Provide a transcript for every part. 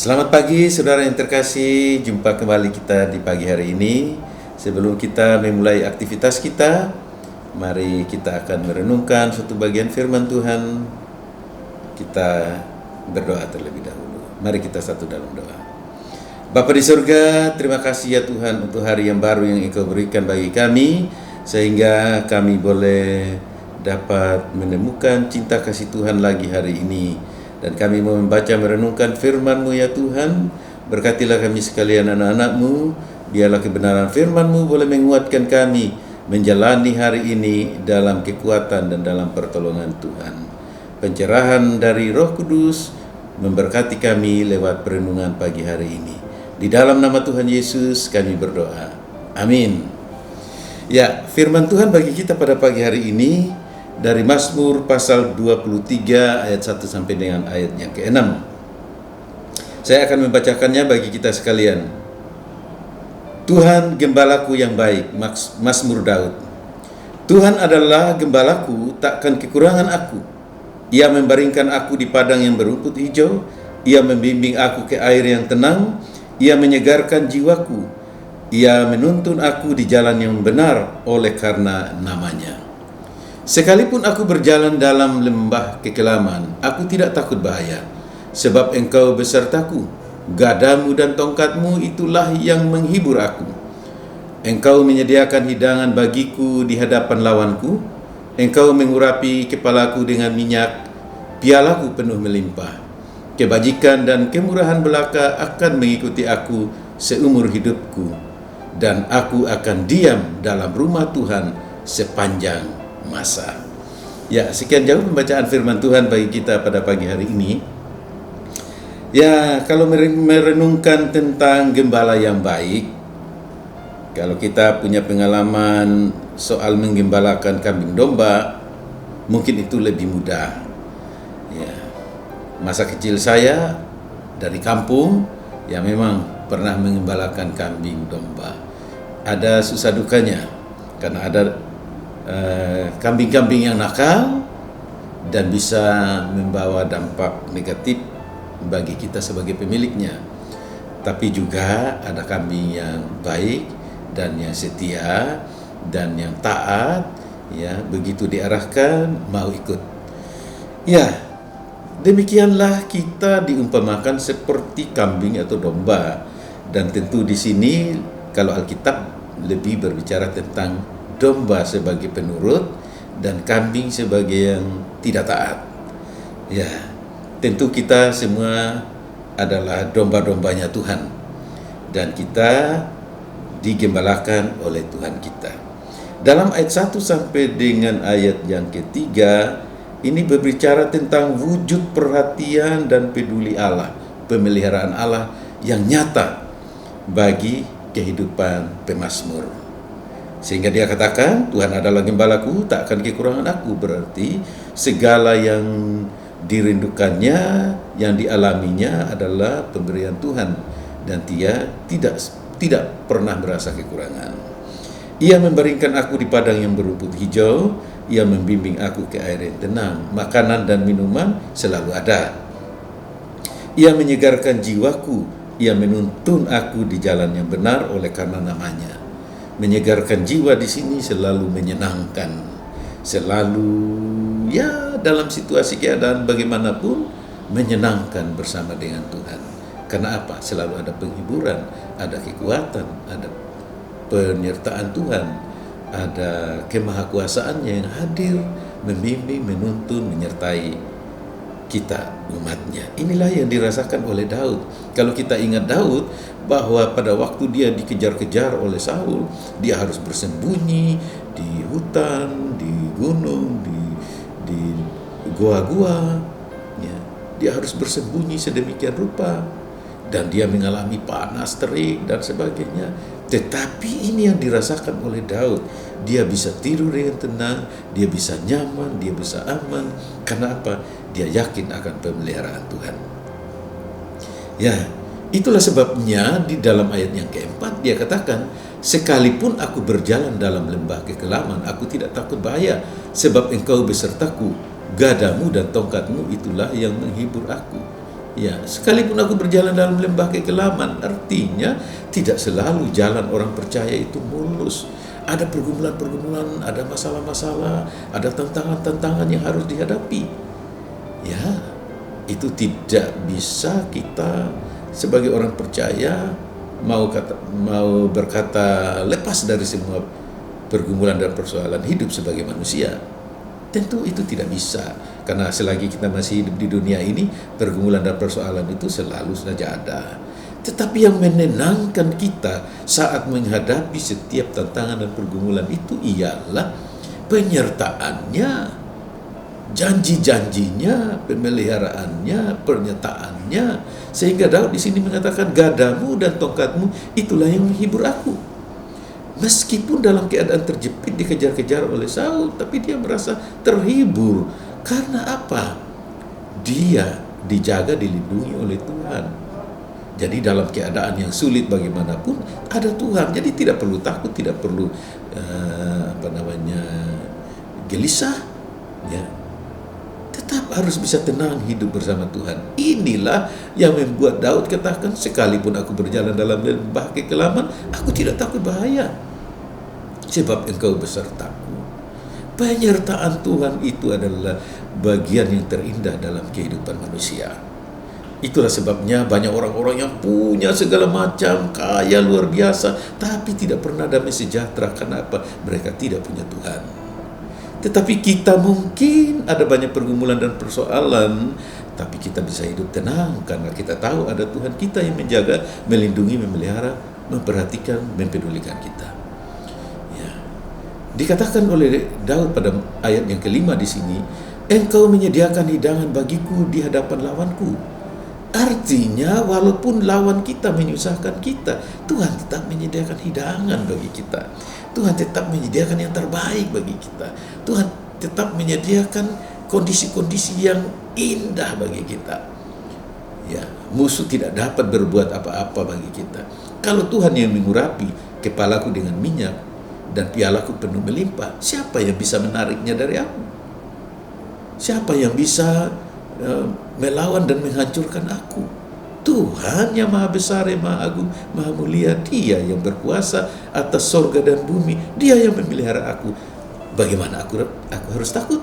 Selamat pagi saudara yang terkasih, jumpa kembali kita di pagi hari ini. Sebelum kita memulai aktivitas kita, mari kita akan merenungkan suatu bagian firman Tuhan. Kita berdoa terlebih dahulu. Mari kita satu dalam doa. Bapa di surga, terima kasih ya Tuhan untuk hari yang baru yang Engkau berikan bagi kami, sehingga kami boleh dapat menemukan cinta kasih Tuhan lagi hari ini. Dan kami mau membaca merenungkan firman-Mu ya Tuhan. Berkatilah kami sekalian anak-anak-Mu. Biarlah kebenaran firman-Mu boleh menguatkan kami menjalani hari ini dalam kekuatan dan dalam pertolongan Tuhan. Pencerahan dari Roh Kudus memberkati kami lewat perenungan pagi hari ini. Di dalam nama Tuhan Yesus kami berdoa. Amin. Ya, firman Tuhan bagi kita pada pagi hari ini dari Mazmur pasal 23 ayat 1 sampai dengan ayat yang ke-6. Saya akan membacakannya bagi kita sekalian. Tuhan gembalaku yang baik, Mazmur Daud. Tuhan adalah gembalaku, takkan kekurangan aku. Ia membaringkan aku di padang yang berumput hijau. Ia membimbing aku ke air yang tenang. Ia menyegarkan jiwaku. Ia menuntun aku di jalan yang benar oleh karena namanya. Sekalipun aku berjalan dalam lembah kekelaman, aku tidak takut bahaya, sebab Engkau besertaku. Gadamu dan tongkatmu itulah yang menghibur aku. Engkau menyediakan hidangan bagiku di hadapan lawanku. Engkau mengurapi kepalaku dengan minyak, pialaku penuh melimpah. Kebajikan dan kemurahan belaka akan mengikuti aku seumur hidupku, dan aku akan diam dalam rumah Tuhan sepanjang masa. Ya, sekian jauh pembacaan firman Tuhan bagi kita pada pagi hari ini. Ya, kalau merenungkan tentang gembala yang baik, kalau kita punya pengalaman soal menggembalakan kambing domba, mungkin itu lebih mudah. Ya, masa kecil saya dari kampung, ya memang pernah menggembalakan kambing domba. Ada susah dukanya, karena ada kambing-kambing yang nakal dan bisa membawa dampak negatif bagi kita sebagai pemiliknya. Tapi juga ada kambing yang baik dan yang setia dan yang taat, ya, begitu diarahkan mau ikut. Ya, demikianlah kita diumpamakan seperti kambing atau domba. Dan tentu di sini kalau Alkitab lebih berbicara tentang domba sebagai penurut dan kambing sebagai yang tidak taat. Ya, tentu kita semua adalah domba-dombanya Tuhan dan kita digembalakan oleh Tuhan kita. Dalam ayat 1 sampai dengan ayat yang ketiga, ini berbicara tentang wujud perhatian dan peduli Allah, pemeliharaan Allah yang nyata bagi kehidupan pemazmur. Sehingga dia katakan, Tuhan adalah gembalaku, tak akan kekurangan aku. Berarti segala yang dirindukannya, yang dialaminya adalah pemberian Tuhan. Dan dia tidak pernah merasa kekurangan. Ia membaringkan aku di padang yang berumput hijau. Ia membimbing aku ke air yang tenang. Makanan dan minuman selalu ada. Ia menyegarkan jiwaku. Ia menuntun aku di jalan yang benar oleh karena namanya. Menyegarkan jiwa di sini selalu menyenangkan, selalu ya dalam situasi keadaan bagaimanapun menyenangkan bersama dengan Tuhan. Karena apa? Selalu ada penghiburan, ada kekuatan, ada penyertaan Tuhan, ada kemahakuasaannya yang hadir, membimbing, menuntun, menyertai kita umatnya. Inilah yang dirasakan oleh Daud. Kalau kita ingat Daud, bahwa pada waktu dia dikejar-kejar oleh Saul, dia harus bersembunyi di hutan, di gunung, di gua-gua, ya. Dia harus bersembunyi sedemikian rupa dan dia mengalami panas, terik dan sebagainya. Tetapi ini yang dirasakan oleh Daud. Dia bisa tidur dengan tenang, dia bisa nyaman, dia bisa aman. Karena apa? Dia yakin akan pemeliharaan Tuhan. Ya, itulah sebabnya di dalam ayat yang keempat dia katakan, sekalipun aku berjalan dalam lembah kekelaman, aku tidak takut bahaya, sebab Engkau besertaku. Gadamu dan tongkatmu itulah yang menghibur aku. Ya, sekalipun aku berjalan dalam lembah kekelaman, artinya tidak selalu jalan orang percaya itu mulus. Ada pergumulan-pergumulan, ada masalah-masalah, ada tantangan-tantangan yang harus dihadapi. Ya, itu tidak bisa kita sebagai orang percaya mau berkata lepas dari semua pergumulan dan persoalan hidup sebagai manusia. Tentu itu tidak bisa, karena selagi kita masih hidup di dunia ini, pergumulan dan persoalan itu selalu saja ada. Tetapi yang menenangkan kita saat menghadapi setiap tantangan dan pergumulan itu ialah penyertaannya, janji-janjinya, pemeliharaannya, pernyataannya. Sehingga Daud di sini mengatakan, gadamu dan tongkatmu itulah yang menghibur aku. Meskipun dalam keadaan terjepit dikejar-kejar oleh Saul, tapi dia merasa terhibur. Karena apa? Dia dijaga, dilindungi oleh Tuhan. Jadi dalam keadaan yang sulit bagaimanapun ada Tuhan. Jadi tidak perlu takut, tidak perlu gelisah. Ya, tetap harus bisa tenang hidup bersama Tuhan. Inilah yang membuat Daud katakan, sekalipun aku berjalan dalam lembah kekelaman, aku tidak takut bahaya, sebab Engkau besertaku. Penyertaan Tuhan itu adalah bagian yang terindah dalam kehidupan manusia. Itulah sebabnya banyak orang-orang yang punya segala macam, kaya luar biasa, tapi tidak pernah damai sejahtera. Kenapa? Mereka tidak punya Tuhan. Tetapi kita mungkin ada banyak pergumulan dan persoalan, tapi kita bisa hidup tenang karena kita tahu ada Tuhan kita yang menjaga, melindungi, memelihara, memperhatikan, mempedulikan kita. Ya. Dikatakan oleh Daud pada ayat yang kelima di sini, Engkau menyediakan hidangan bagiku di hadapan lawanku. Artinya walaupun lawan kita menyusahkan kita, Tuhan tetap menyediakan hidangan bagi kita. Tuhan tetap menyediakan yang terbaik bagi kita. Tuhan tetap menyediakan kondisi-kondisi yang indah bagi kita. Ya, musuh tidak dapat berbuat apa-apa bagi kita. Kalau Tuhan yang mengurapi kepalaku dengan minyak dan pialaku penuh melimpah, siapa yang bisa menariknya dari aku? Siapa yang bisa melawan dan menghancurkan aku? Tuhan yang maha besar, yang maha agung, maha mulia. Dia yang berkuasa atas sorga dan bumi. Dia yang memelihara aku. Bagaimana aku harus takut?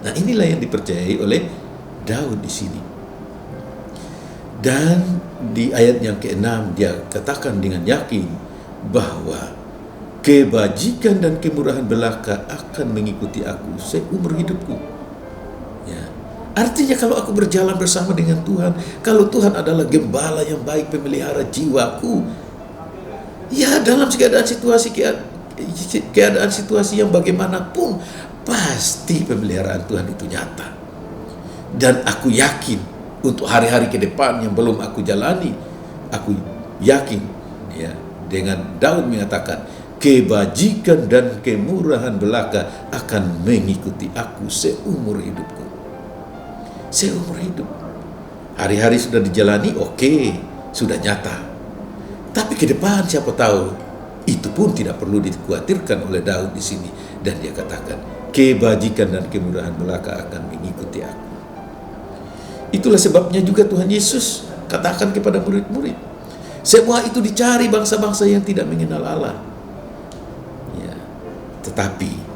Nah, inilah yang dipercayai oleh Daud di sini. Dan di ayat yang ke-6 dia katakan dengan yakin bahwa kebajikan dan kemurahan belaka akan mengikuti aku seumur hidupku. Ya. Artinya kalau aku berjalan bersama dengan Tuhan, kalau Tuhan adalah gembala yang baik, pemelihara jiwaku, ya dalam keadaan situasi yang bagaimanapun, pasti pemeliharaan Tuhan itu nyata. Dan aku yakin untuk hari-hari ke depan yang belum aku jalani, aku yakin ya, dengan Daud mengatakan, kebajikan dan kemurahan belaka akan mengikuti aku seumur hidupku. Seumur hidup. Hari-hari sudah dijalani, oke, sudah nyata. Tapi ke depan siapa tahu? Itu pun tidak perlu dikhawatirkan oleh Daud di sini. Dan dia katakan, kebajikan dan kemurahan belaka akan mengikuti aku. Itulah sebabnya juga Tuhan Yesus katakan kepada murid-murid, semua itu dicari bangsa-bangsa yang tidak mengenal Allah. Ya, tetapi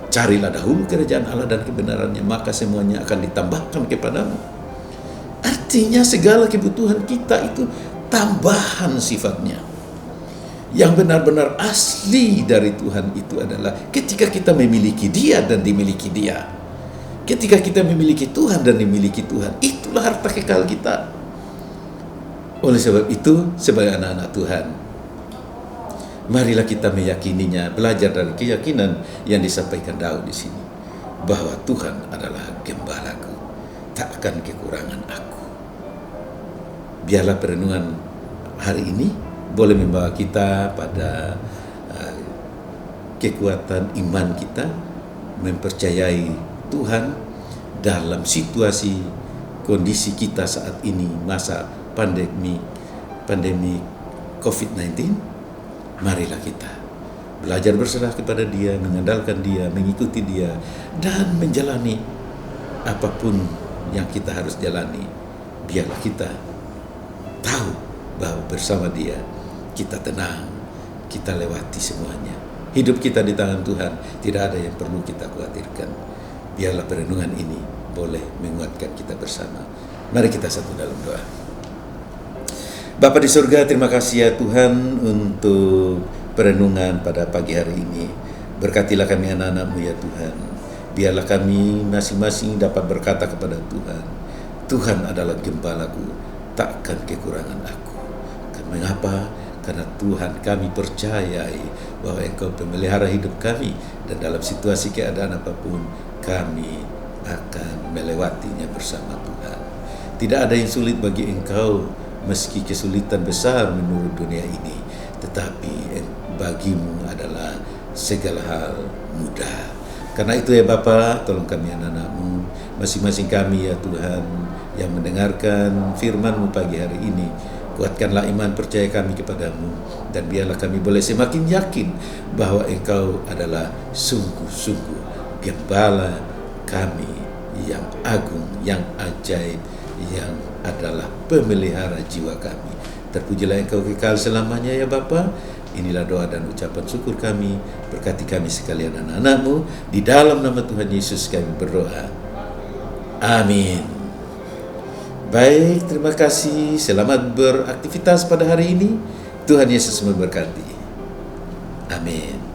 carilah dahulu kerajaan Allah dan kebenarannya, maka semuanya akan ditambahkan kepadamu. Artinya segala kebutuhan kita itu tambahan sifatnya. Yang benar-benar asli dari Tuhan itu adalah ketika kita memiliki Dia dan dimiliki Dia. Ketika kita memiliki Tuhan dan dimiliki Tuhan, itulah harta kekal kita. Oleh sebab itu, sebagai anak-anak Tuhan, marilah kita meyakininya, belajar dari keyakinan yang disampaikan Daud di sini, bahwa Tuhan adalah gembalaku, tak akan kekurangan aku. Biarlah perenungan hari ini boleh membawa kita pada kekuatan iman kita, mempercayai Tuhan dalam situasi kondisi kita saat ini, masa pandemi COVID-19. Marilah kita belajar berserah kepada Dia, mengandalkan Dia, mengikuti Dia, dan menjalani apapun yang kita harus jalani biarlah kita tahu bahwa bersama Dia kita tenang, kita lewati semuanya. Hidup kita di tangan Tuhan, tidak ada yang perlu kita khawatirkan. Biarlah perenungan ini boleh menguatkan kita bersama. Mari kita satu dalam doa. Bapa di surga, terima kasih ya Tuhan untuk perenungan pada pagi hari ini. Berkatilah kami anak-anak-Mu ya Tuhan. Biarlah kami masing-masing dapat berkata kepada Tuhan, Tuhan adalah gembalaku, takkan kekurangan aku. Mengapa? Karena Tuhan, kami percayai bahwa Engkau pemelihara hidup kami, dan dalam situasi keadaan apapun kami akan melewatinya bersama Tuhan. Tidak ada yang sulit bagi Engkau, meski kesulitan besar menurut dunia ini, tetapi bagimu adalah segala hal mudah. Karena itu ya Bapa, tolong kami anak-anak-Mu, masing-masing kami ya Tuhan, yang mendengarkan firman-Mu pagi hari ini, kuatkanlah iman percaya kami kepadamu, dan biarlah kami boleh semakin yakin bahwa Engkau adalah sungguh-sungguh Gembala kami yang agung, yang ajaib, yang adalah pemelihara jiwa kami. Terpujilah Engkau kekal selamanya ya Bapa. Inilah doa dan ucapan syukur kami. Berkati kami sekalian anak-anak-Mu. Di dalam nama Tuhan Yesus kami berdoa. Amin. Baik, terima kasih. Selamat beraktivitas pada hari ini. Tuhan Yesus memberkati. Amin.